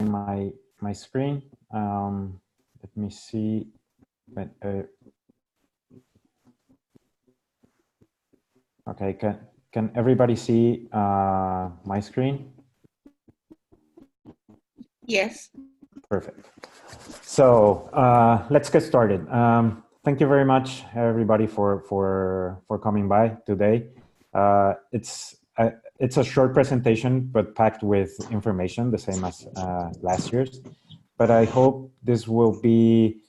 my screen. Let me see. Okay, can everybody see my screen? Yes. Perfect. So let's get started. Thank you very much, everybody, for coming by today. It's a short presentation, but packed with information, the same as last year's. But I hope this will be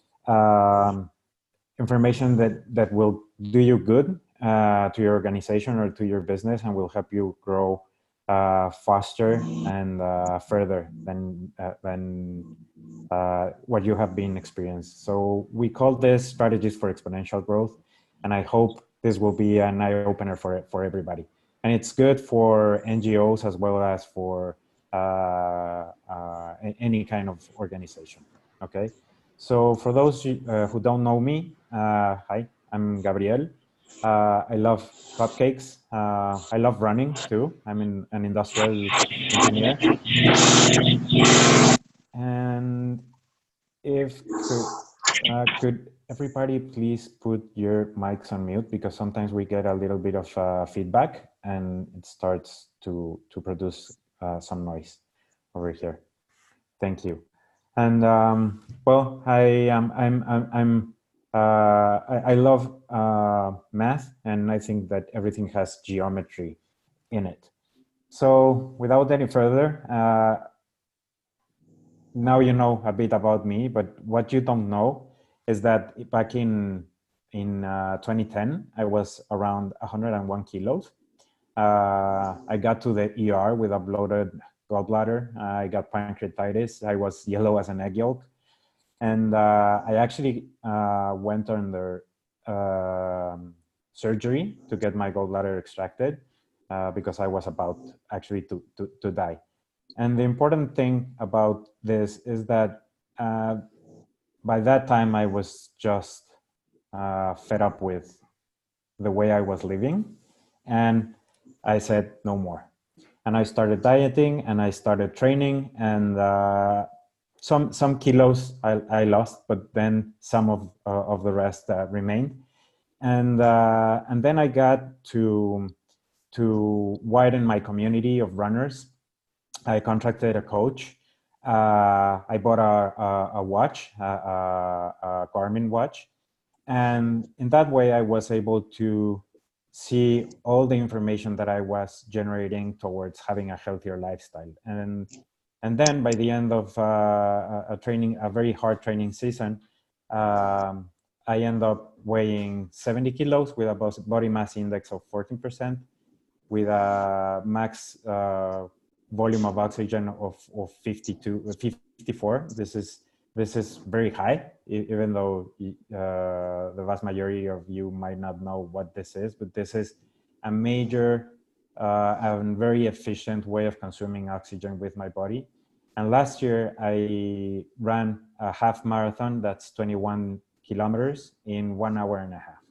information that will do you good to your organization or to your business, and will help you grow faster and further than what you have been experienced. So we call this strategies for exponential growth, and I hope this will be an eye-opener for everybody. And it's good for NGOs as well as for any kind of organization. Okay, so for those who don't know me, hi, I'm Gabriel. I love cupcakes. I love running too. I'm an industrial engineer. And if could everybody please put your mics on mute, because sometimes we get a little bit of feedback and it starts to produce some noise over here. Thank you. And well, I love math, and I think that everything has geometry in it. So without any further, now you know a bit about me, but what you don't know is that back in 2010, I was around 101 kilos. I got to the ER with a bloated gallbladder. I got pancreatitis. I was yellow as an egg yolk. And I actually went under surgery to get my gallbladder extracted because I was about actually to die. And the important thing about this is that by that time I was just fed up with the way I was living, and I said no more. And I started dieting and I started training, and some kilos I lost, but then some of the rest remained. And then I got to widen my community of runners. I contracted a coach. I bought a watch, a Garmin watch. And in that way, I was able to see all the information that I was generating towards having a healthier lifestyle. And then by the end of a very hard training season, I end up weighing 70 kilos with a body mass index of 14%, with a max volume of oxygen of 54. This is very high, even though the vast majority of you might not know what this is, but this is a major and very efficient way of consuming oxygen with my body. And last year I ran a half marathon, that's 21 kilometers in 1 hour and a half.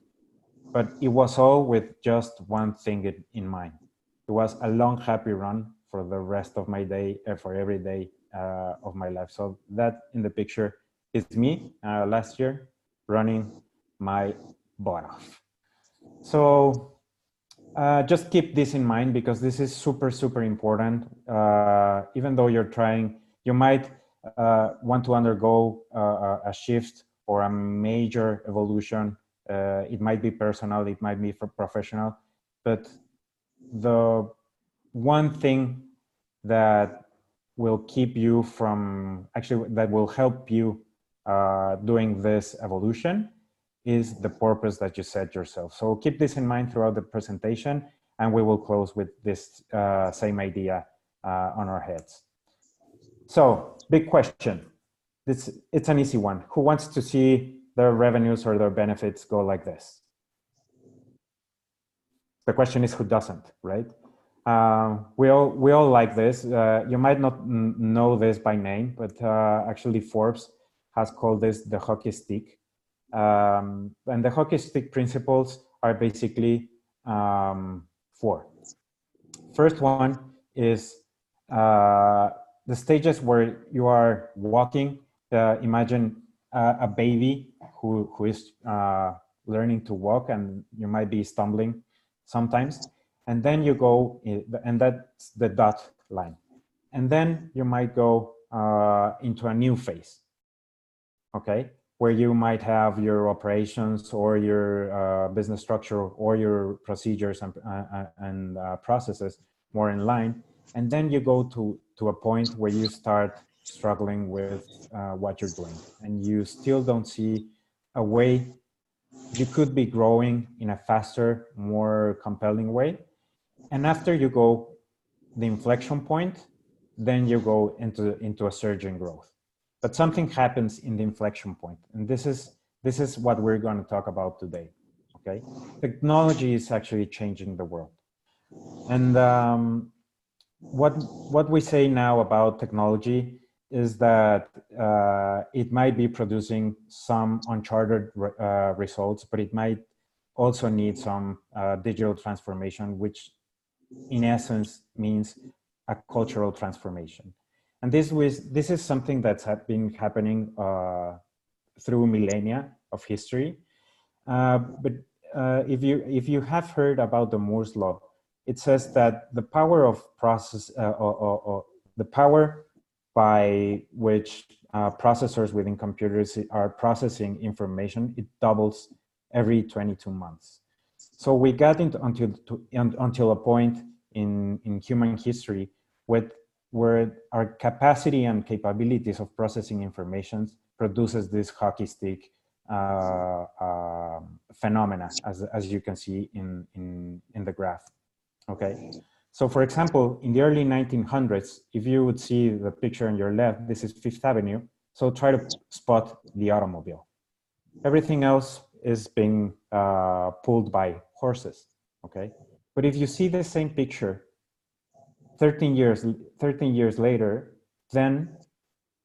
But it was all with just one thing in mind. It was a long, happy run for the rest of my day, for every day of my life. So that in the picture is me last year running my butt off. So just keep this in mind, because this is super, super important. Even though you're trying, you might want to undergo a shift or a major evolution. It might be personal, it might be professional, but the one thing that will keep you from, actually that will help you doing this evolution is the purpose that you set yourself. So keep this in mind throughout the presentation, and we will close with this same idea on our heads. So, big question. It's an easy one. Who wants to see their revenues or their benefits go like this? The question is, who doesn't, right? We all like this. You might not know this by name, but actually Forbes has called this the hockey stick. And the hockey stick principles are basically 4. First one is the stages where you are walking, imagine a baby who is learning to walk, and you might be stumbling sometimes. And then you go, and that's the dot line. And then you might go into a new phase, okay? Where you might have your operations or your business structure or your procedures and processes more in line. And then you go to a point where you start struggling with what you're doing, and you still don't see a way you could be growing in a faster, more compelling way. And after you go the inflection point, then you go into a surge in growth. But something happens in the inflection point, and this is what we're going to talk about today. Okay, technology is actually changing the world, and what we say now about technology is that it might be producing some uncharted results, but it might also need some digital transformation, which in essence means a cultural transformation. And this is something that's been happening through millennia of history. But if you have heard about the Moore's law, it says that the power of process, or the power by which processors within computers are processing information, it doubles every 22 months. So we got until a point in human history where our capacity and capabilities of processing information produces this hockey stick phenomena, as you can see in the graph. Okay, so for example, in the early 1900s, if you would see the picture on your left, this is Fifth Avenue. So try to spot the automobile. Everything else is being pulled by horses. Okay, but if you see the same picture 13 years later, then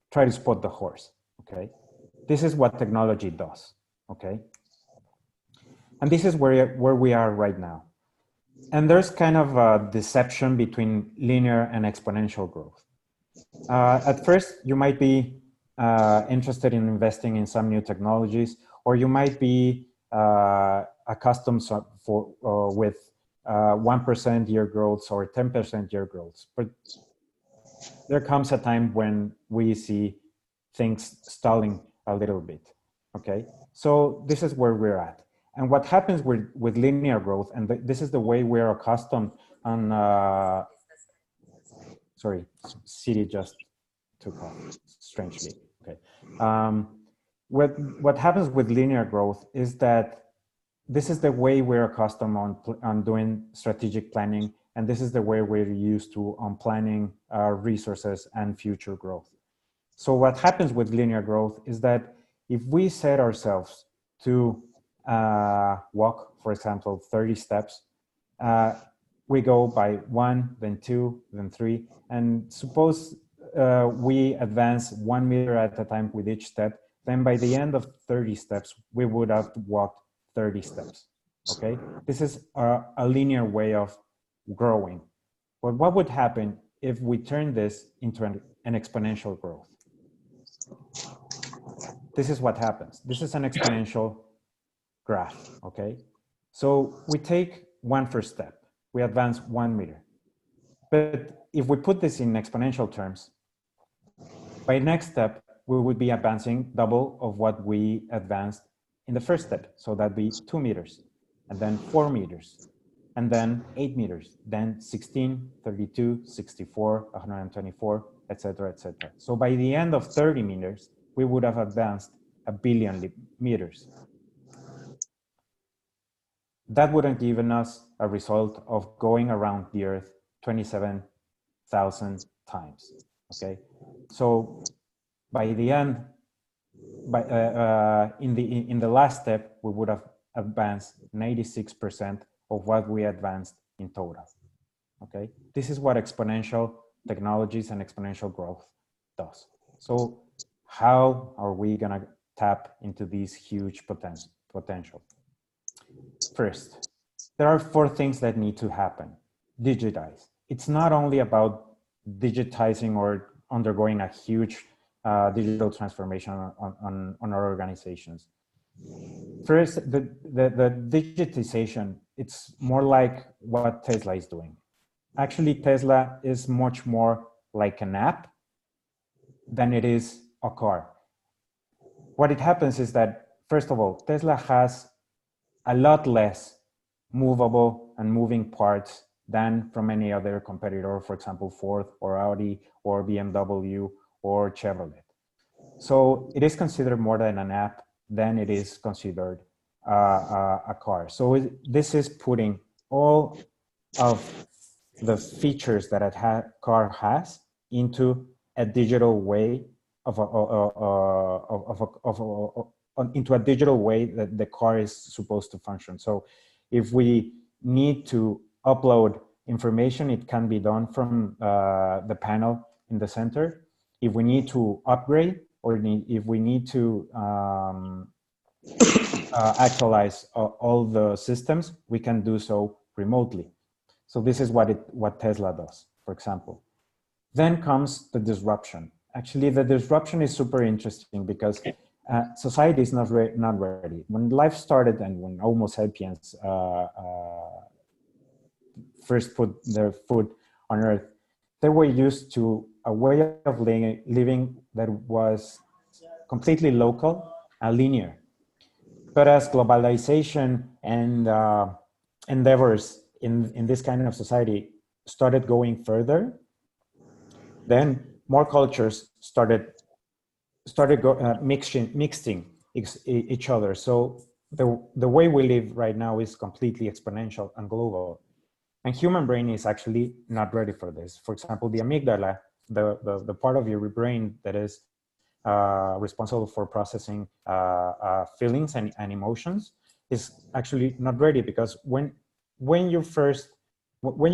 try to spot the horse. Okay, this is what technology does. Okay, and this is where we are right now. And there's kind of a deception between linear and exponential growth. At first, you might be interested in investing in some new technologies, or you might be accustomed with 1% year growth or 10% year growth. But there comes a time when we see things stalling a little bit. Okay, so this is where we're at. And what happens with linear growth, and this is the way we're accustomed on, sorry, Siri just took off, strangely, okay. What happens with linear growth is that this is the way we're accustomed on doing strategic planning, and this is the way we're used to on planning our resources and future growth. So what happens with linear growth is that if we set ourselves to walk, for example, 30 steps, we go by 1, then 2, then 3, and suppose we advance 1 meter at a time with each step, then by the end of 30 steps, we would have walked 30 steps, okay? This is a linear way of growing. But what would happen if we turn this into an exponential growth? This is what happens. This is an exponential graph, okay? So we take one first step, we advance 1 meter. But if we put this in exponential terms, by next step, we would be advancing double of what we advanced in the first step. So that'd be 2 meters, and then 4 meters, and then 8 meters, then 16, 32, 64, 124, etc., etc. So by the end of 30 meters, we would have advanced 1 billion meters. That would have given us a result of going around the Earth 27,000 times, okay? So by the end, in the last step, we would have advanced 96% of what we advanced in total, okay? This is what exponential technologies and exponential growth does. So how are we gonna tap into this huge potential? First, there are 4 things that need to happen. Digitize. It's not only about digitizing or undergoing a huge digital transformation on our organizations. First, the digitization, it's more like what Tesla is doing. Actually, Tesla is much more like an app than it is a car. What it happens is that, first of all, Tesla has a lot less movable and moving parts than from any other competitor, for example, Ford or Audi or BMW or Chevrolet. So it is considered more than an app than it is considered a car. So this is putting all of the features that a car has into a digital way into a digital way that the car is supposed to function. So if we need to upload information, it can be done from the panel in the center. If we need to upgrade, or if we need to actualize all the systems, we can do so remotely. So this is what Tesla does, for example. Then comes the disruption. Actually, the disruption is super interesting because society is not ready. When life started and when Homo sapiens first put their foot on Earth, they were used to a way of living that was completely local and linear. But as globalization and endeavors in this kind of society started going further, then more cultures started mixing each other. So the way we live right now is completely exponential and global. And human brain is actually not ready for this. For example, the amygdala, the part of your brain that is responsible for processing feelings and emotions, is actually not ready, because when you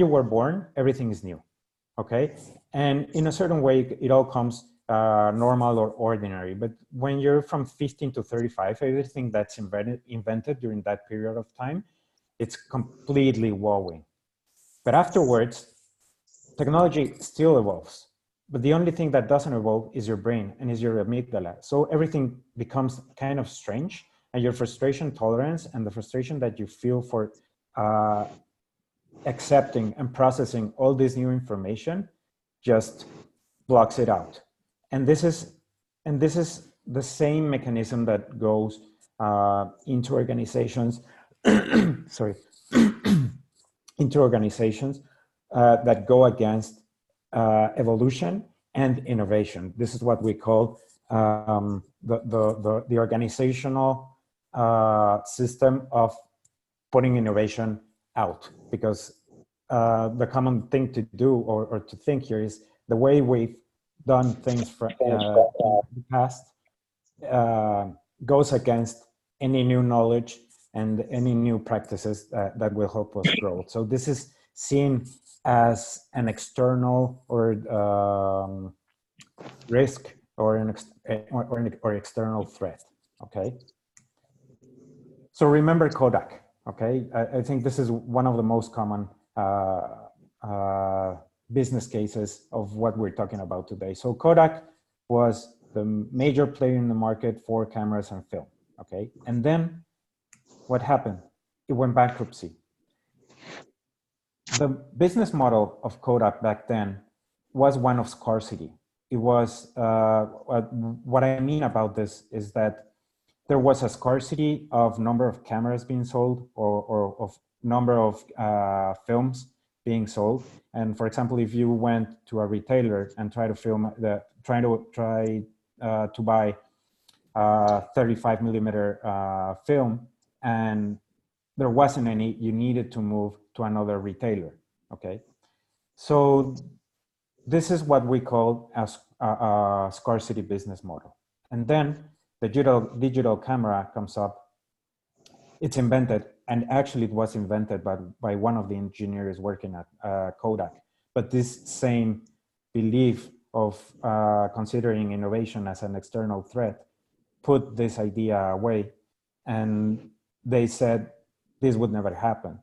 were born, everything is new, okay? And in a certain way, it all comes normal or ordinary. But when you're from 15 to 35, everything that's invented during that period of time, it's completely wowing. But afterwards, technology still evolves. But the only thing that doesn't evolve is your brain and is your amygdala. So everything becomes kind of strange, and your frustration tolerance and the frustration that you feel for accepting and processing all this new information just blocks it out. And this is the same mechanism that goes into organizations, sorry, into organizations that go against evolution and innovation. This is what we call the organizational system of putting innovation out, because the common thing to do or to think here is the way we've done things in the past goes against any new knowledge and any new practices that will help us grow. So this is seen as an external or risk or an external threat, okay? So remember Kodak, okay? I think this is one of the most common business cases of what we're talking about today. So Kodak was the major player in the market for cameras and film, okay? And then what happened? It went bankruptcy. The business model of Kodak back then was one of scarcity. It was, what I mean about this is that there was a scarcity of number of cameras being sold or of number of films being sold. And for example, if you went to a retailer and try to buy 35 millimeter film and there wasn't any, you needed to move to another retailer, okay? So this is what we call a scarcity business model. And then the digital camera comes up. It's invented, and actually it was invented by one of the engineers working at Kodak. But this same belief of considering innovation as an external threat put this idea away, and they said this would never happen,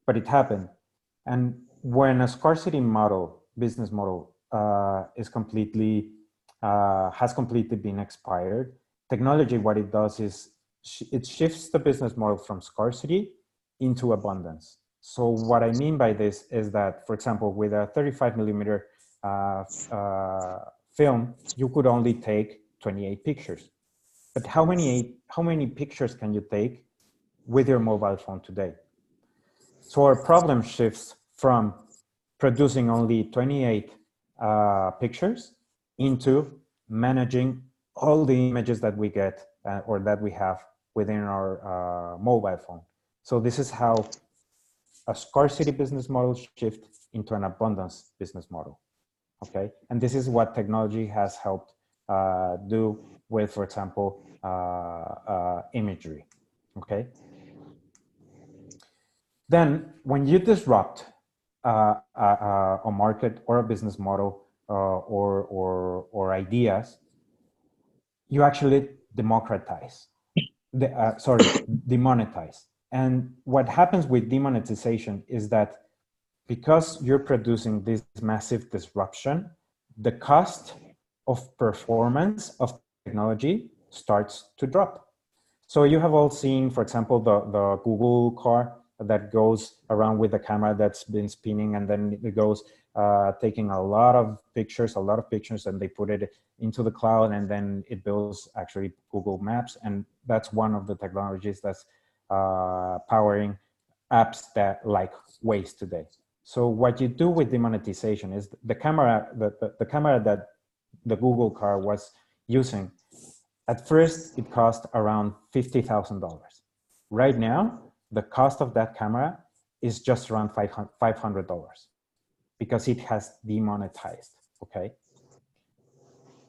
but it happened. And when a scarcity model, business model, is completely, has completely been expired. Technology, what it does is it shifts the business model from scarcity into abundance. So what I mean by this is that, for example, with a 35 millimeter film, you could only take 28 pictures. But how many pictures can you take with your mobile phone today? So our problem shifts from producing only 28 pictures into managing all the images that we get or that we have within our mobile phone. So this is how a scarcity business model shift into an abundance business model. Okay, and this is what technology has helped do with, for example, imagery. Okay. Then when you disrupt a market or a business model or ideas, you actually demonetize. And what happens with demonetization is that because you're producing this massive disruption, the cost of performance of technology starts to drop. So you have all seen, for example, the Google car that goes around with the camera that's been spinning, and then it goes taking a lot of pictures, and they put it into the cloud, and then it builds actually Google Maps. And that's one of the technologies that's powering apps that like Waze today. So what you do with demonetization is the camera, the camera that the Google car was using, at first it cost around $50,000. Right now, the cost of that camera is just around $500 because it has demonetized, okay?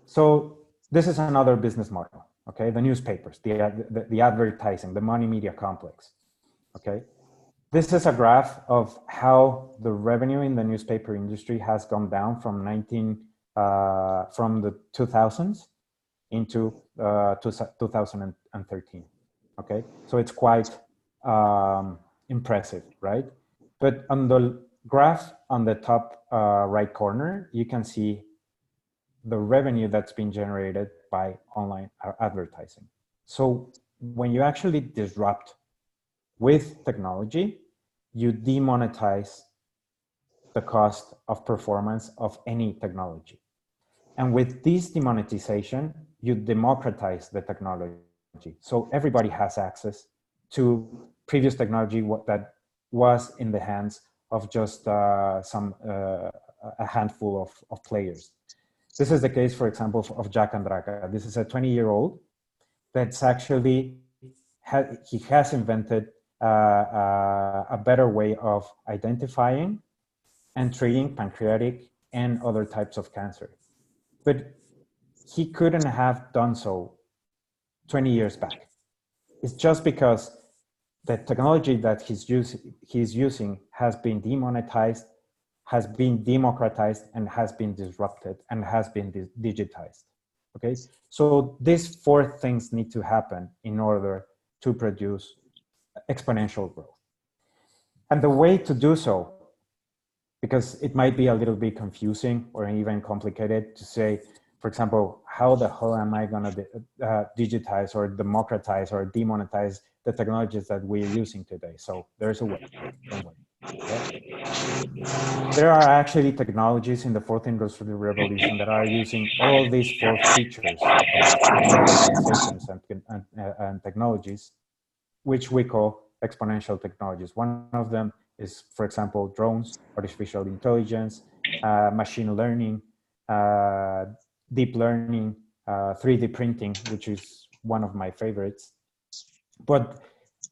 So this is another business model, okay? The newspapers, the advertising, the money media complex, okay? This is a graph of how the revenue in the newspaper industry has gone down from the 2000s into 2013, okay? So it's quite impressive, right? But on the graph on the top right corner, you can see the revenue that's been generated by online advertising. So when you actually disrupt with technology, you demonetize the cost of performance of any technology. And with this demonetization, you democratize the technology. So everybody has access to previous technology that was in the hands of just a handful of players. This is the case, for example, of Jack and Draka. This is a 20-year-old that's actually, he has invented a better way of identifying and treating pancreatic and other types of cancer. But he couldn't have done so 20 years back. It's just because the technology that he's using has been demonetized, has been democratized, and has been disrupted, and has been digitized, okay? So these four things need to happen in order to produce exponential growth. And the way to do so, because it might be a little bit confusing or even complicated to say, for example, how the hell am I going to digitize or democratize or demonetize the technologies that we're using today? So there's a way, don't worry. Okay? There are actually technologies in the fourth industrial revolution that are using all these four features of democratizations and technologies, which we call exponential technologies. One of them is, for example, drones, artificial intelligence, machine learning, deep learning, 3D printing, which is one of my favorites. But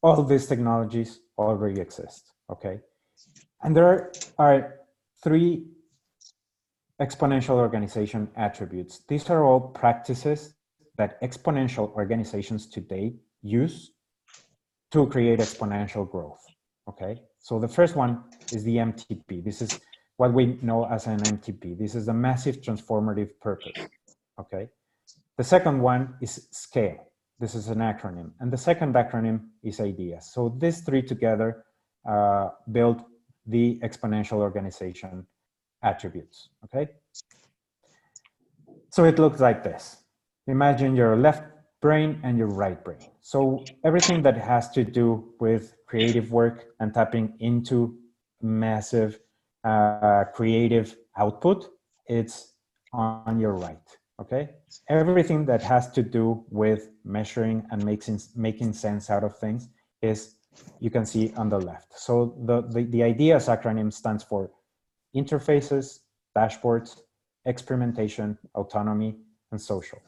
all these technologies already exist, okay? And there are three exponential organization attributes. These are all practices that exponential organizations today use to create exponential growth, okay? So the first one is the MTP. This is what we know as an MTP. This is a massive transformative purpose, okay? The second one is scale. This is an acronym. And the second acronym is ideas. So these three together build the exponential organization attributes, okay? So it looks like this. Imagine your left brain and your right brain. So everything that has to do with creative work and tapping into massive creative output, it's on your right, okay? Everything that has to do with measuring and making sense out of things is, you can see on the left. So the IDEAS acronym stands for interfaces, dashboards, experimentation, autonomy, and social.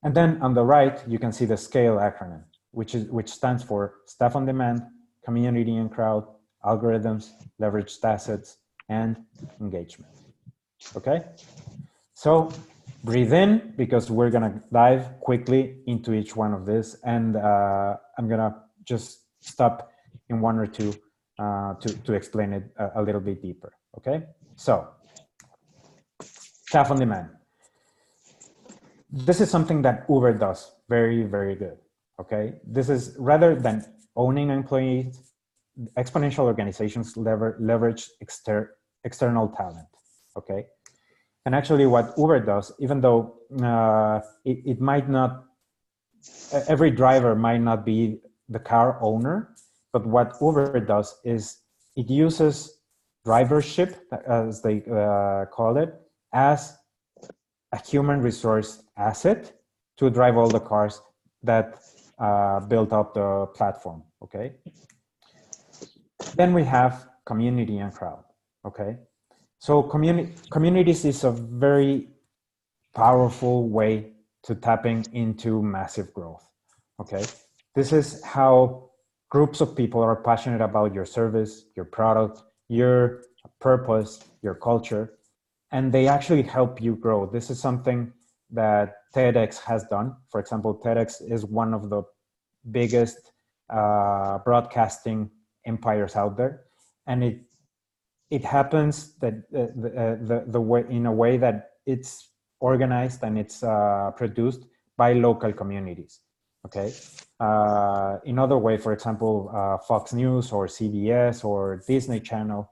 And then on the right, you can see the SCALE acronym, which stands for staff on demand, community and crowd, algorithms, leveraged assets, and engagement. Okay? So breathe in, because we're gonna dive quickly into each one of this, and I'm gonna just stop in one or two to explain it a little bit deeper, okay? So, staff on demand. This is something that Uber does very, very good, okay? This is, rather than owning employees, exponential organizations leverage external talent, okay? And actually what Uber does, even though it might not, every driver might not be the car owner, but what Uber does is it uses drivership, as they call it, as a human resource asset to drive all the cars that built up the platform, okay? Then we have community and crowd, okay? So communities is a very powerful way to tapping into massive growth, okay? This is how groups of people are passionate about your service, your product, your purpose, your culture, and they actually help you grow. This is something that TEDx has done. For example, TEDx is one of the biggest broadcasting empires out there, and it happens that the way, in a way that it's organized and it's produced by local communities. Okay. In other way, for example, Fox News or CBS or Disney Channel,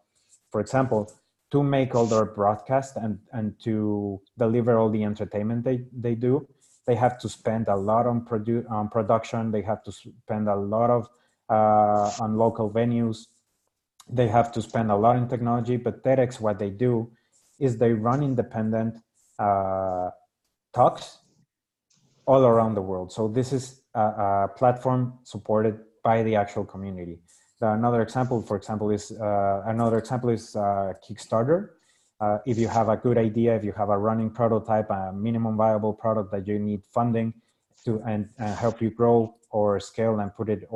for example, to make all their broadcasts and to deliver all the entertainment they do, they have to spend a lot on production. They have to spend a lot of on local venues. They have to spend a lot in technology. But TEDx, what they do is they run independent talks all around the world. So this is a platform supported by the actual community. Another example, for example, is Kickstarter. If you have a good idea, if you have a running prototype, a minimum viable product that you need funding to and help you grow or scale and put it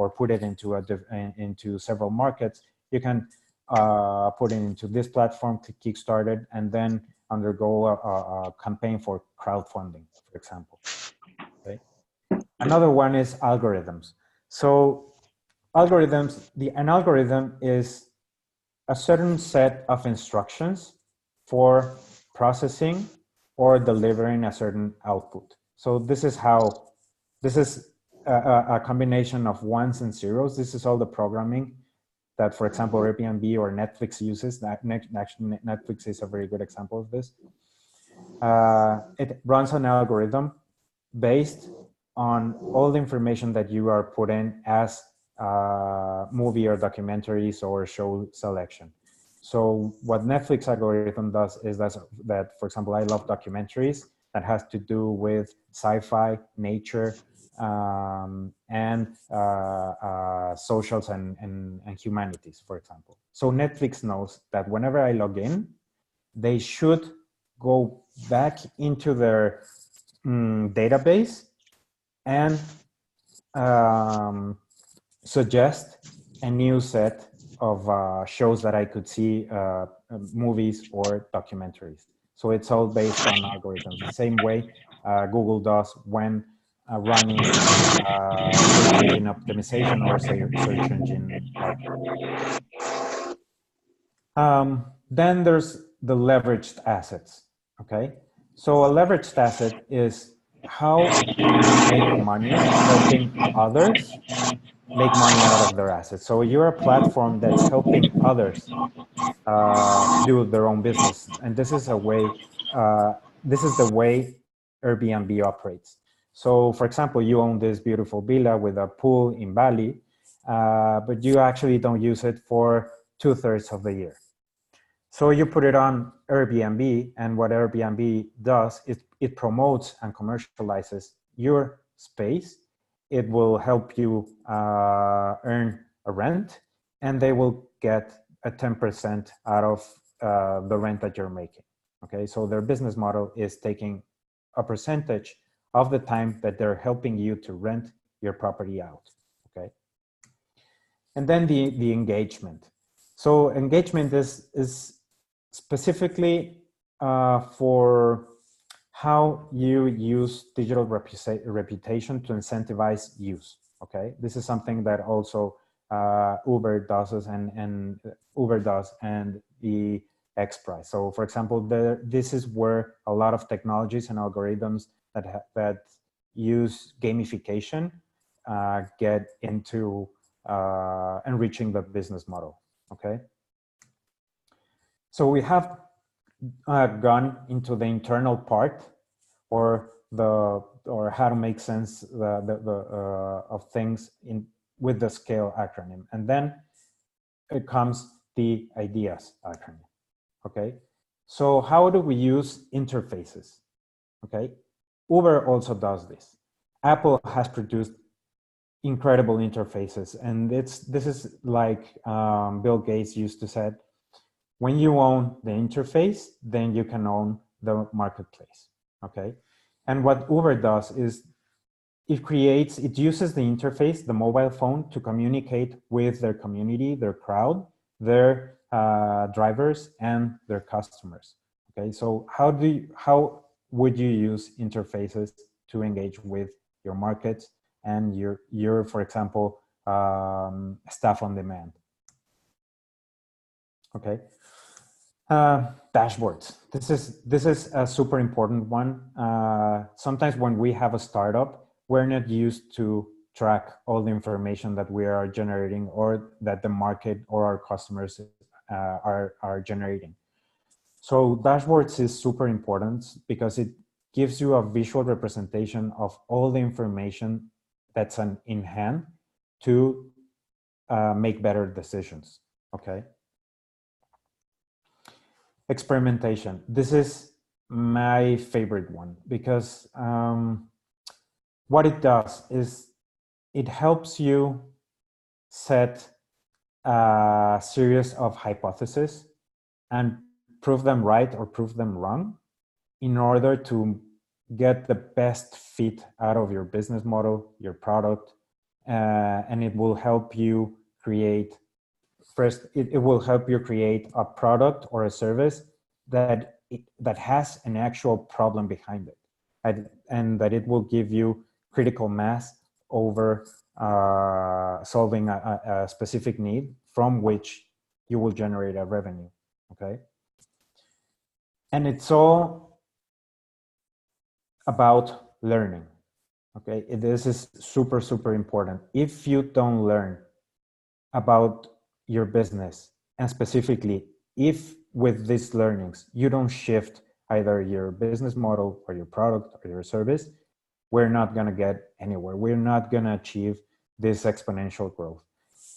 into several markets, you can put it into this platform, Kickstarter, and then undergo a campaign for crowdfunding, for example. Okay. Another one is algorithms. So algorithms, an algorithm is a certain set of instructions for processing or delivering a certain output. So this is a combination of ones and zeros. This is all the programming that, for example, Airbnb or Netflix uses. Actually, Netflix is a very good example of this. It runs an algorithm based on all the information that you are put in as movie or documentaries or show selection. So what Netflix algorithm does is that, for example, I love documentaries that has to do with sci-fi, nature, and socials and humanities, for example. So Netflix knows that whenever I log in, they should go back into their database and suggest a new set of shows that I could see, movies or documentaries. So it's all based on algorithms. The same way Google does when running search engine optimization or search engine marketing. Then there's the leveraged assets, okay? So a leveraged asset is how you make money helping others make money out of their assets. So you're a platform that's helping others do their own business. And this is a way this is the way Airbnb operates. So for example, you own this beautiful villa with a pool in Bali, but you actually don't use it for 2/3 of the year. So you put it on Airbnb, and what Airbnb does is it promotes and commercializes your space. It will help you earn a rent, and they will get a 10% out of the rent that you're making. Okay, so their business model is taking a percentage of the time that they're helping you to rent your property out. Okay, and then the engagement. So engagement is specifically for how you use digital reputation to incentivize use. Okay, this is something that also Uber does and Uber does, and the X Prize. So, for example, this is where a lot of technologies and algorithms that use gamification get into enriching the business model. Okay. So we have gone into the internal part, or how to make sense of things with the SCALE acronym, and then it comes the IDEAS acronym. Okay, so how do we use interfaces? Okay, Uber also does this. Apple has produced incredible interfaces, and this is like Bill Gates used to say, when you own the interface, then you can own the marketplace. Okay, and what Uber does is it uses the interface, the mobile phone, to communicate with their community, their crowd, their drivers, and their customers. Okay, so how would you use interfaces to engage with your markets and your for example, staff on demand? Okay. Dashboards. This is a super important one. Sometimes when we have a startup, we're not used to track all the information that we are generating or that the market or our customers are generating. So dashboards is super important because it gives you a visual representation of all the information that's in hand to make better decisions. Okay. Experimentation. This is my favorite one because what it does is it helps you set a series of hypotheses and prove them right or prove them wrong in order to get the best fit out of your business model, your product, and it will help you create it will help you create a product or a service that has an actual problem behind it, and that it will give you critical mass over solving a specific need from which you will generate a revenue. Okay, and it's all about learning. Okay, this is super important. If you don't learn about your business, and specifically if with these learnings you don't shift either your business model or your product or your service, we're not going to get anywhere. We're not going to achieve this exponential growth.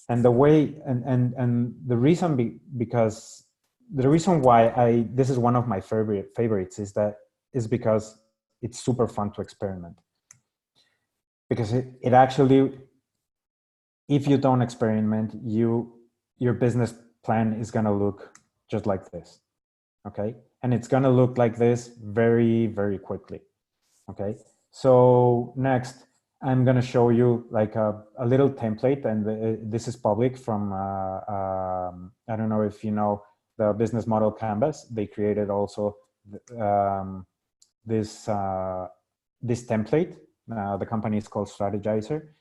And the way and the reason because the reason why this is one of my favorites is because it's super fun to experiment, because it actually, if you don't experiment, your business plan is going to look just like this. Okay, and it's going to look like this very quickly. Okay, so next I'm going to show you like a little template, and this is public from I don't know if you know the business model canvas. They created also this template. The company is called Strategizer,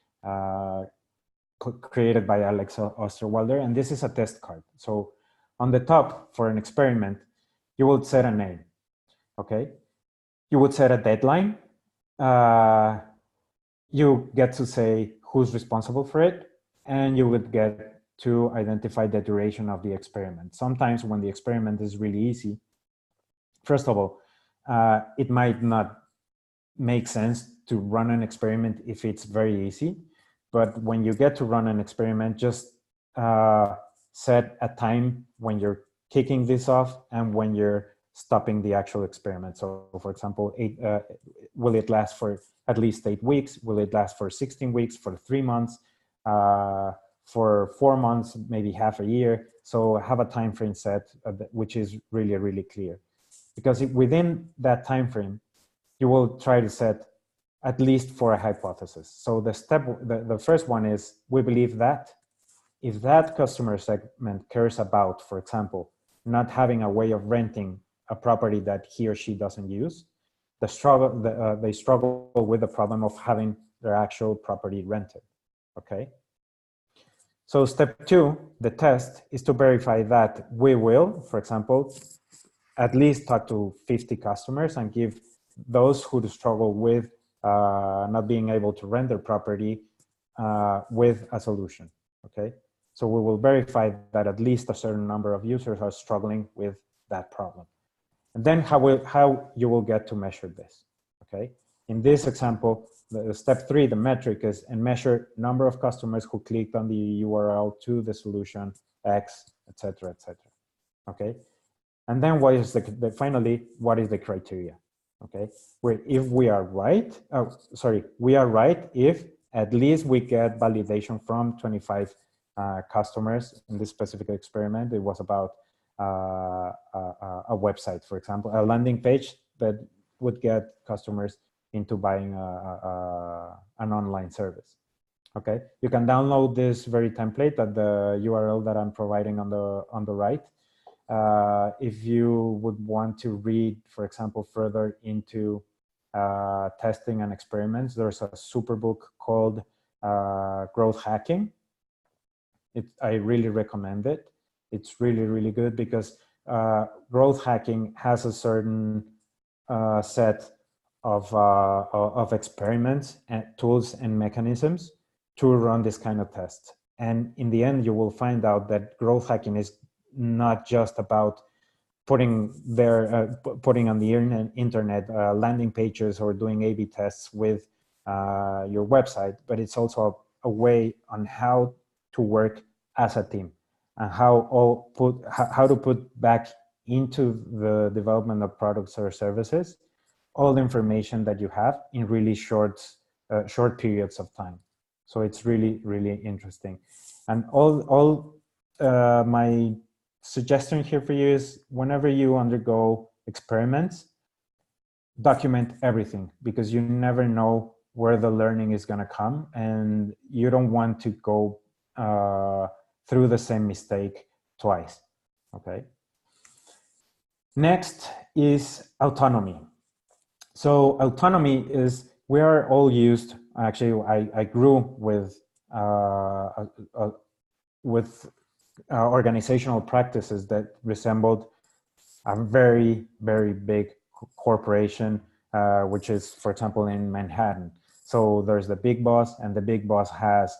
created by Alex Osterwalder, and this is a test card. So on the top, for an experiment, you will set a name. Okay, you would set a deadline. You get to say who's responsible for it, and you would get to identify the duration of the experiment. Sometimes when the experiment is really easy, first of all, it might not make sense to run an experiment if it's very easy. But when you get to run an experiment, just set a time when you're kicking this off and when you're stopping the actual experiment. So for example, will it last for at least 8 weeks? Will it last for 16 weeks, for 3 months, for 4 months, maybe half a year? So have a time frame set, which is really, really clear. Because within that time frame, you will try to set at least for a hypothesis. So the first one is, we believe that if that customer segment cares about, for example, not having a way of renting a property that he or she doesn't use, they struggle with the problem of having their actual property rented, okay? So step 2, the test, is to verify that we will, for example, at least talk to 50 customers and give those who struggle with not being able to rent their property with a solution, okay? So we will verify that at least a certain number of users are struggling with that problem. And then how you will get to measure this, okay? In this example, the step 3, the metric is, and measure number of customers who clicked on the URL to the solution X, et cetera, okay? And then finally, what is the criteria, okay? If we are right, we are right if at least we get validation from 25 customers. In this specific experiment, it was about a website, for example, a landing page that would get customers into buying an online service. Okay, you can download this very template at the URL that I'm providing on the right. If you would want to read, for example, further into testing and experiments, there's a super book called Growth Hacking. I really recommend it. It's really, really good because growth hacking has a certain set of experiments and tools and mechanisms to run this kind of tests. And in the end, you will find out that growth hacking is not just about putting on the internet landing pages or doing A/B tests with your website, but it's also a way on how to work as a team and how to put back into the development of products or services all the information that you have in really short periods of time. So it's really, really interesting. And my suggestion here for you is, whenever you undergo experiments, document everything, because you never know where the learning is going to come, and you don't want to go through the same mistake twice, okay? Next is autonomy. So autonomy is, we are all used, actually I grew with organizational practices that resembled a very, very big corporation, which is, for example, in Manhattan. So there's the big boss, and the big boss has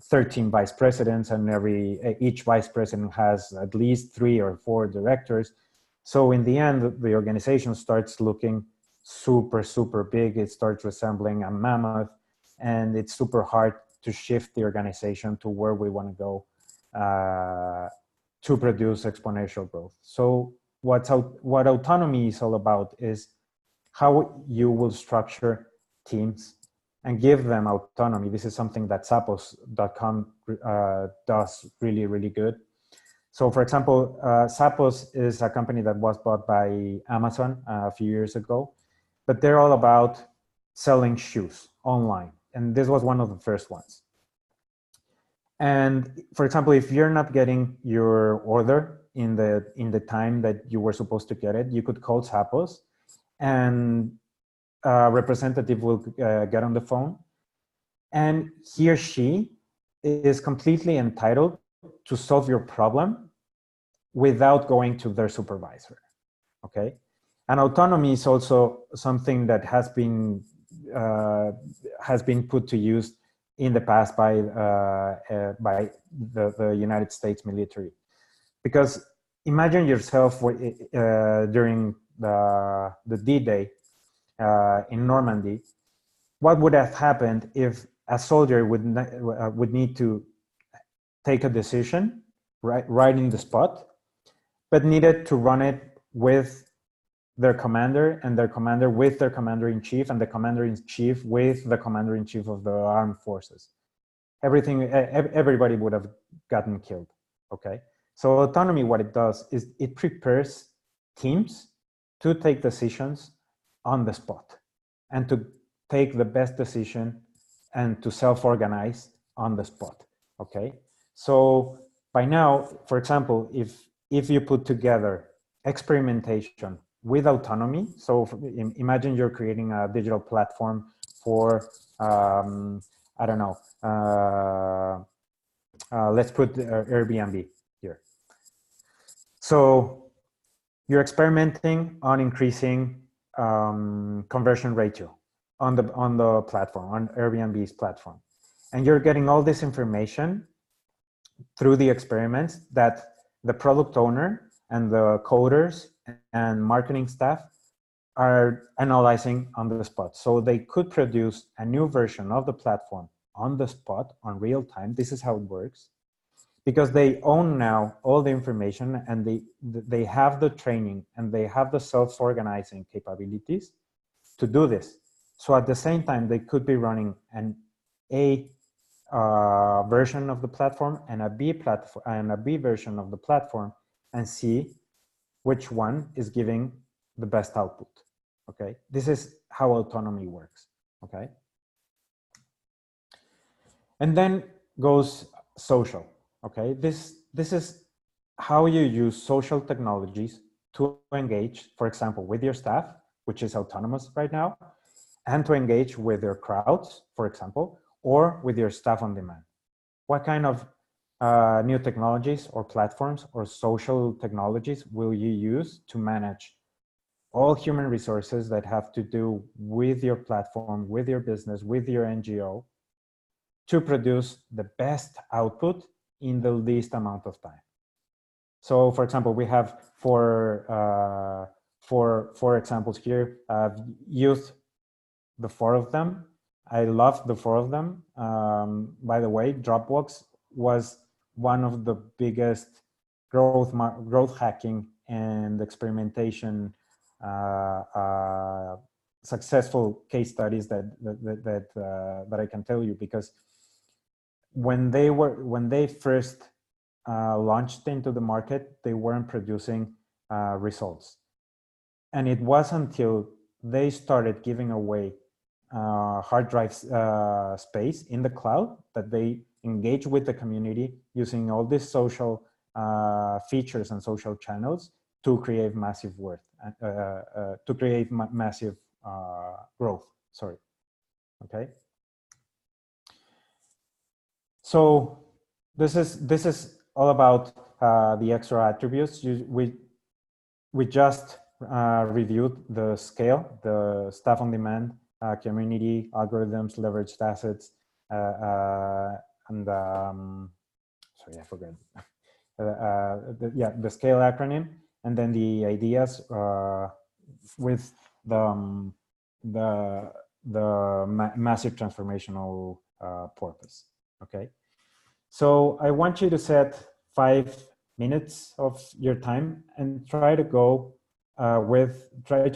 13 vice presidents, and each vice president has at least 3 or 4 directors. So in the end, the organization starts looking super, super big. It starts resembling a mammoth, and it's super hard to shift the organization to where we want to go to produce exponential growth. So what autonomy is all about is how you will structure teams and give them autonomy. This is something that Zappos.com does really, really good. So for example, Zappos is a company that was bought by Amazon a few years ago, but they're all about selling shoes online. And this was one of the first ones. And for example, if you're not getting your order in the time that you were supposed to get it, you could call Zappos, and a representative will get on the phone, and he or she is completely entitled to solve your problem without going to their supervisor, okay? And autonomy is also something that has been put to use in the past by the United States military. Because imagine yourself during the D-Day in Normandy, what would have happened if a soldier would need to take a decision right in the spot, but needed to run it with their commander, and their commander with their commander-in-chief, and the commander-in-chief with the commander-in-chief of the armed forces. Everybody would have gotten killed, okay? So autonomy, what it does is it prepares teams to take decisions on the spot and to take the best decision and to self-organize on the spot, okay? So by now, for example, if you put together experimentation with autonomy, so imagine you're creating a digital platform for, I don't know, let's put Airbnb here. So you're experimenting on increasing conversion ratio on the platform, on Airbnb's platform. And you're getting all this information through the experiments that the product owner and the coders and marketing staff are analyzing on the spot. So they could produce a new version of the platform on the spot, on real time. This is how it works. Because they own now all the information, and they have the training and they have the self-organizing capabilities to do this. So at the same time, they could be running an A version of the platform and a B platform and a B version of the platform, and see which one is giving the best output. Okay, this is how autonomy works. Okay, and then goes social. Okay, this is how you use social technologies to engage, for example, with your staff, which is autonomous right now, and to engage with your crowds, for example, or with your staff on demand. What kind of new technologies or platforms or social technologies will you use to manage all human resources that have to do with your platform, with your business, with your NGO, to produce the best output in the least amount of time? So, for example, we have four examples here. Youth, the four of them. I love the four of them. By the way, Dropbox was one of the biggest growth hacking and experimentation successful case studies that I can tell you, because when they first launched into the market, they weren't producing results, and it was until they started giving away hard drive space in the cloud that they engage with the community using all these social features and social channels to create massive worth, to create massive growth. Sorry. Okay. So this is all about the extra attributes. We just reviewed the scale, the staff on demand, community, algorithms, leveraged assets, and sorry, I forgot. The scale acronym, and then the ideas with the massive transformational purpose. Okay, so I want you to set 5 minutes of your time and try to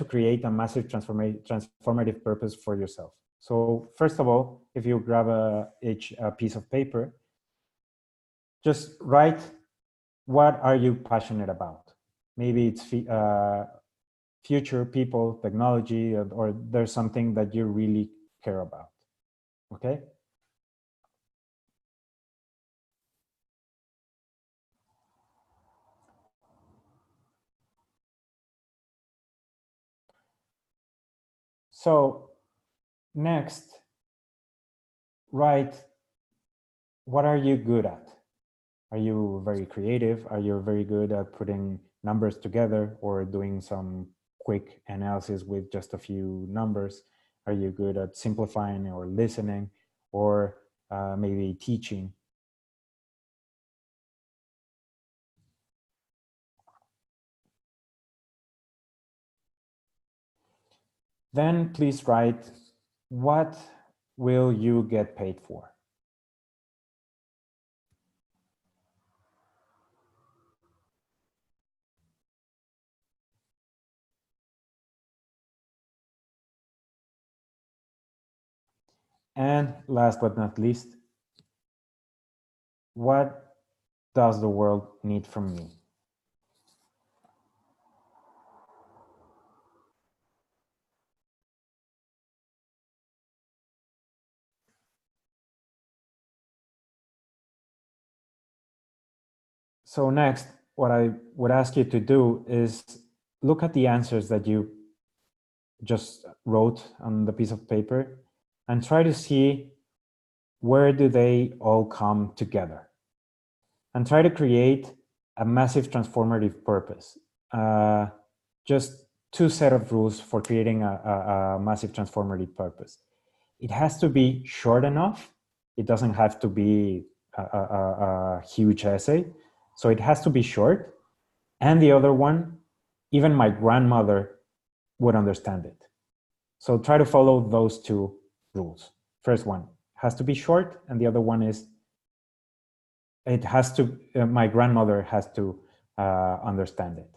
create a massive transformative purpose for yourself. So first of all, if you grab a piece of paper, just write, what are you passionate about? Maybe it's future, people, technology, or there's something that you really care about. Okay? So next, write, what are you good at? Are you very creative? Are you very good at putting numbers together or doing some quick analysis with just a few numbers? Are you good at simplifying or listening, or maybe teaching? then please write, what will you get paid for? And last but not least, what does the world need from me? So next, what I would ask you to do is look at the answers that you just wrote on the piece of paper and try to see where do they all come together, and try to create a massive transformative purpose. Just two set of rules for creating a massive transformative purpose. It has to be short enough. It doesn't have to be a huge essay. So it has to be short. And the other one, even my grandmother would understand it. So try to follow those two rules. First one has to be short, and the other one is it has to, my grandmother has to understand it.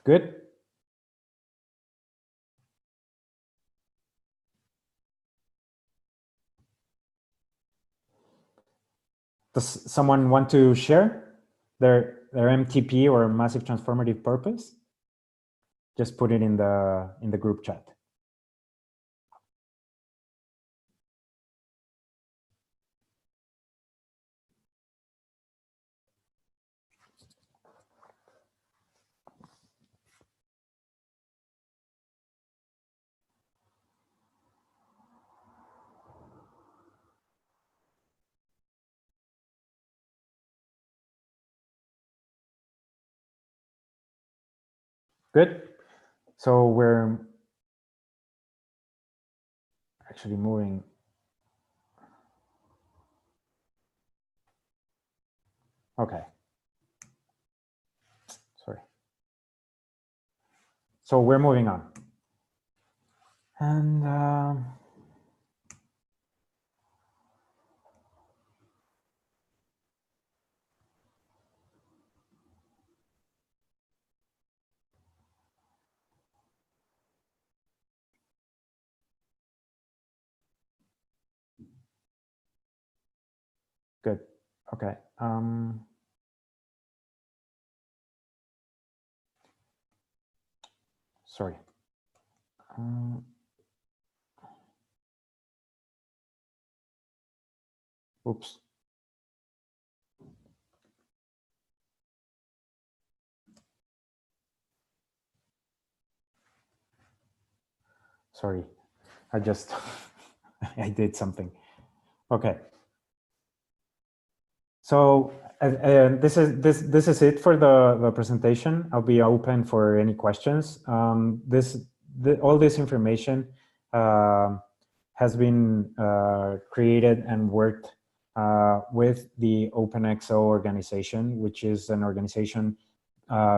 Good? Does someone want to share their MTP or massive transformative purpose? Just put it in the group chat. Good. So we're actually moving. Okay. Sorry. So we're moving on. And good. Okay. Sorry. Oops. Sorry. I just I did something. Okay. So this is it for the presentation. I'll be open for any questions. All this information has been created and worked with the OpenXO organization, which is an organization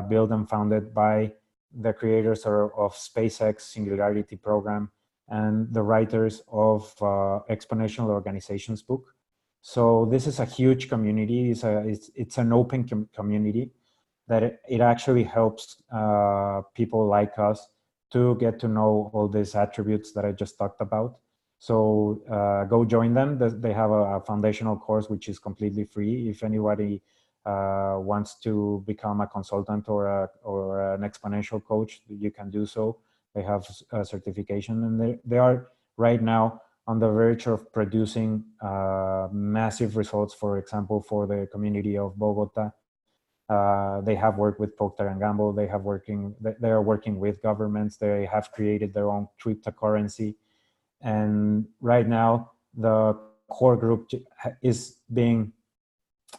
built and founded by the creators of SpaceX Singularity Program and the writers of Exponential Organizations book. So this is a huge community. It's an open community that it actually helps people like us to get to know all these attributes that I just talked about. So go join them. They have a foundational course which is completely free. If anybody wants to become a consultant or an exponential coach, you can do so. They have a certification, and they are right now on the verge of producing massive results. For example, for the community of Bogota, they have worked with Procter and Gamble. They are working with governments. They have created their own cryptocurrency. And right now, the core group is being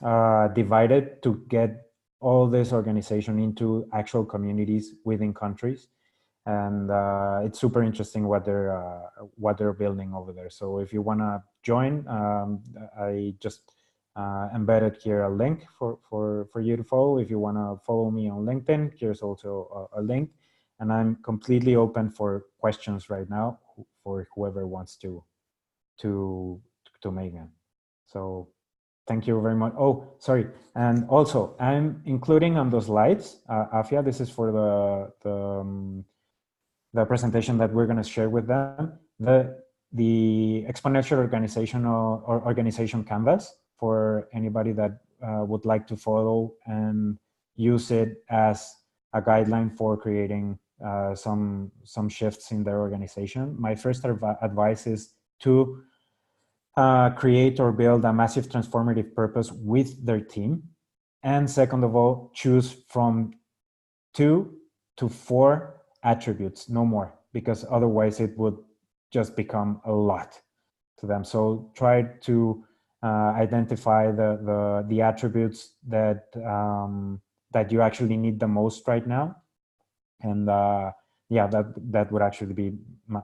divided to get all this organization into actual communities within countries. And it's super interesting what they're building over there. So if you want to join, I just embedded here a link for you to follow. If you want to follow me on LinkedIn, here's also a link. And I'm completely open for questions right now for whoever wants to make them. So thank you very much. Oh, sorry. And also, I'm including on the slides, Afia, this is for the presentation that we're going to share with them, the Exponential organization canvas for anybody that would like to follow and use it as a guideline for creating some shifts in their organization. My first advice is to create or build a massive transformative purpose with their team. And second of all, choose from 2 to 4 attributes, no more, because otherwise it would just become a lot to them. So try to identify the attributes that that you actually need the most right now, and yeah, that would actually be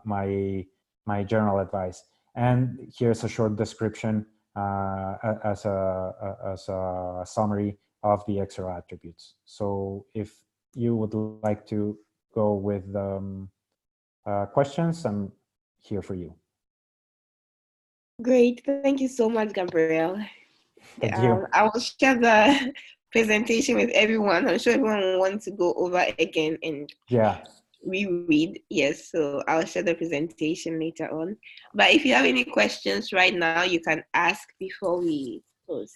my general advice. And here's a short description as a summary of the extra attributes. So if you would like to go with questions, I'm here for you. Great. Thank you so much, Gabriel. Thank you. I will share the presentation with everyone. I'm sure everyone will want to go over again and Yeah. reread. Yes, so I'll share the presentation later on. But if you have any questions right now, you can ask before we close.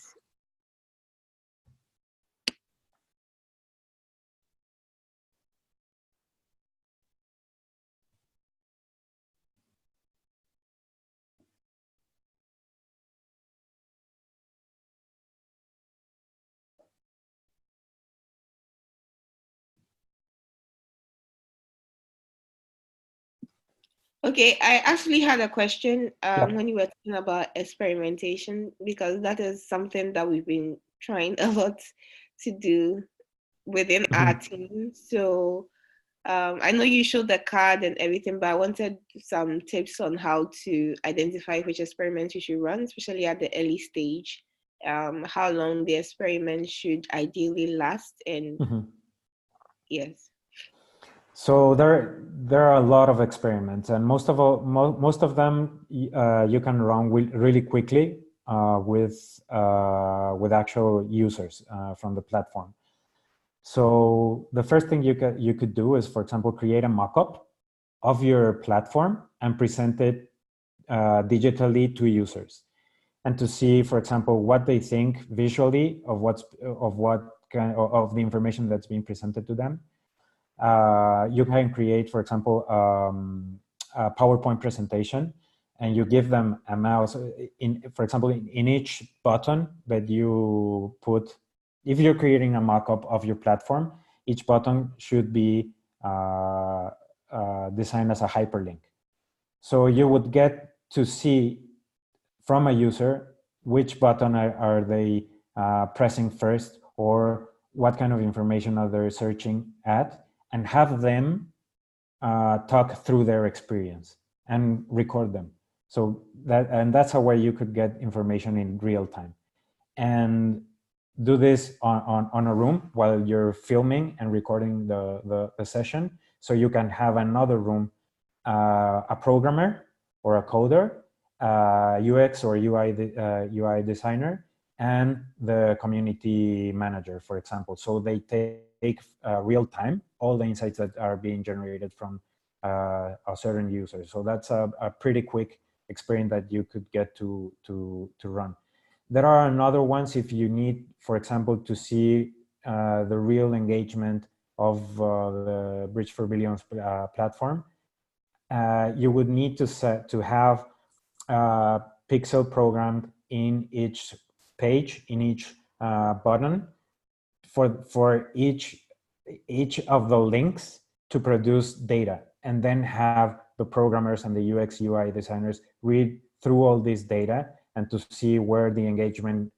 Okay, I actually had a question when you were talking about experimentation, because that is something that we've been trying a lot to do within our team. So I know you showed the card and everything, but I wanted some tips on how to identify which experiments you should run, especially at the early stage, how long the experiment should ideally last, and yes. So there are a lot of experiments, and most of them you can run really quickly with actual users from the platform. So the first thing you could do is, for example, create a mockup of your platform and present it digitally to users, and to see, for example, what they think visually of what kind of the information that's being presented to them. You can create, for example, a PowerPoint presentation, and you give them a mouse. For example, in each button that you put, if you're creating a mock-up of your platform, each button should be designed as a hyperlink. So you would get to see from a user which button are they pressing first, or what kind of information are they searching at, and have them talk through their experience and record them. So that's a way you could get information in real time, and do this on a room while you're filming and recording the session. So you can have another room, a programmer or a coder, UX or UI designer, and the community manager, for example. So they take real time all the insights that are being generated from a certain user. So that's a pretty quick experience that you could get to run. There are another ones if you need, for example, to see the real engagement of the Bridge for Billions platform. You would need to have pixel programmed in each page, in each button, for each of the links to produce data, and then have the programmers and the UX UI designers read through all this data and to see where the engagement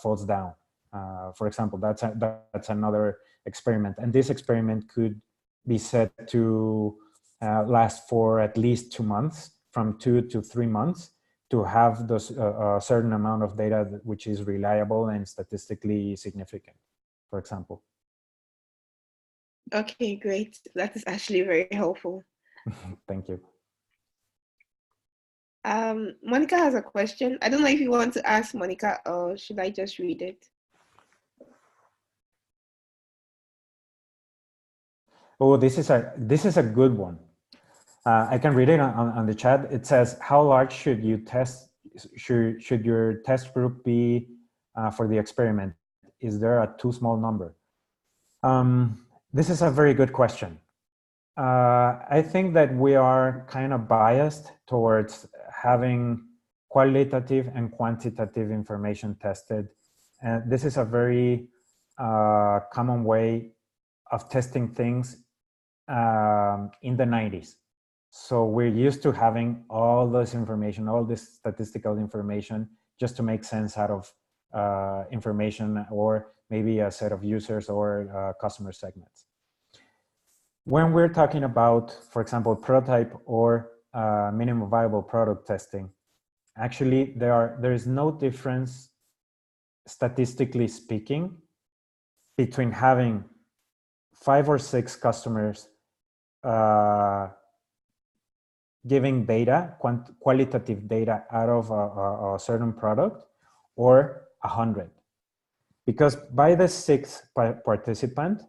falls down. For example, that's another experiment. And this experiment could be set to last for at least 2 months, from 2 to 3 months, to have this, a certain amount of data which is reliable and statistically significant, for example. Okay, great. That is actually very helpful. Thank you. Monica has a question. I don't know if you want to ask Monica, or should I just read it? Oh, this is a good one. I can read it on the chat. It says, how large should you test? Should your test group be for the experiment? Is there a too small number? This is a very good question. I think that we are kind of biased towards having qualitative and quantitative information tested. And this is a very common way of testing things in the 90s. So we're used to having all this information, all this statistical information, just to make sense out of information, or maybe a set of users or customer segments. When we're talking about, for example, prototype or minimum viable product testing, actually there is no difference, statistically speaking, between having 5 or 6 customers giving data, qualitative data out of a certain product, or 100. Because by the 6th participant,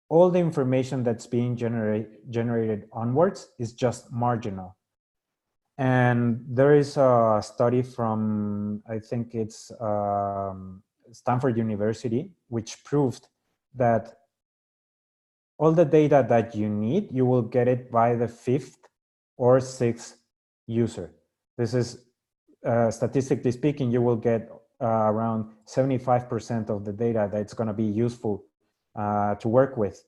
all the information that's being generated onwards is just marginal. And there is a study from, I think it's Stanford University, which proved that all the data that you need, you will get it by the 5th or 6th user. This is, statistically speaking, you will get around 75% of the data that's going to be useful to work with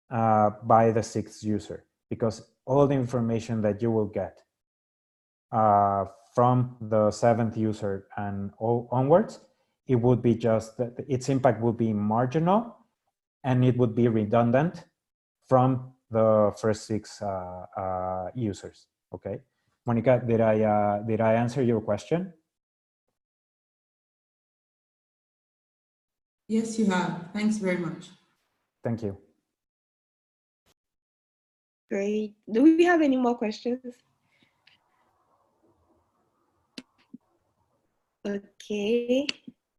by the 6th user, because all the information that you will get from the 7th user and onwards, it would be just that its impact would be marginal, and it would be redundant from the first 6 users. Okay, Monica, did I answer your question? Yes, you have. Thanks very much. Thank you. Great. Do we have any more questions? Okay.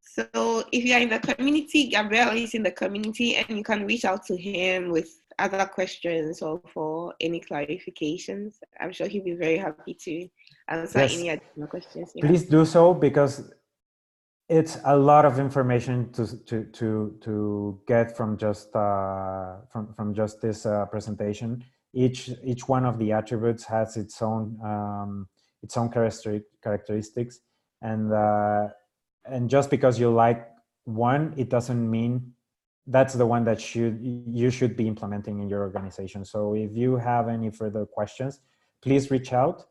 So if you are in the community, Gabriel is in the community, and you can reach out to him with other questions or for any clarifications. I'm sure he'll be very happy to answer any additional questions. Please do so, because it's a lot of information to get from just this presentation. Each one of the attributes has its own characteristics, and just because you like one, it doesn't mean that's the one that you should be implementing in your organization. So if you have any further questions, please reach out.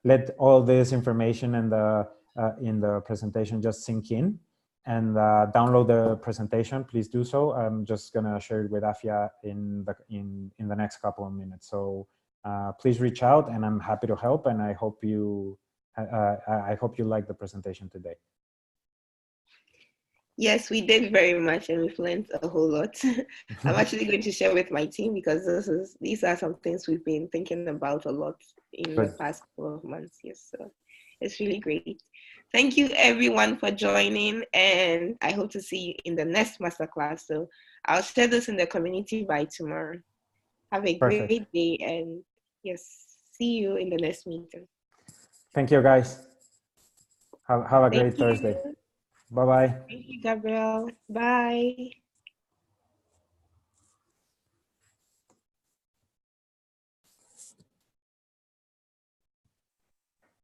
Let all this information and in the presentation just sink in, and download the presentation. Please do so. I'm just gonna share it with Afia in the next couple of minutes. So please reach out, and I'm happy to help. And I hope you like the presentation today. Yes, we did very much, and we've learned a whole lot. I'm actually going to share with my team, because these are some things we've been thinking about a lot in the past couple of months. Yes, so it's really great. Thank you everyone for joining, and I hope to see you in the next masterclass. So I'll share this in the community by tomorrow. Have a great day, and yes, see you in the next meeting. Thank you, guys. Have a great Thursday. Bye-bye. Thank you, Gabriel. Bye.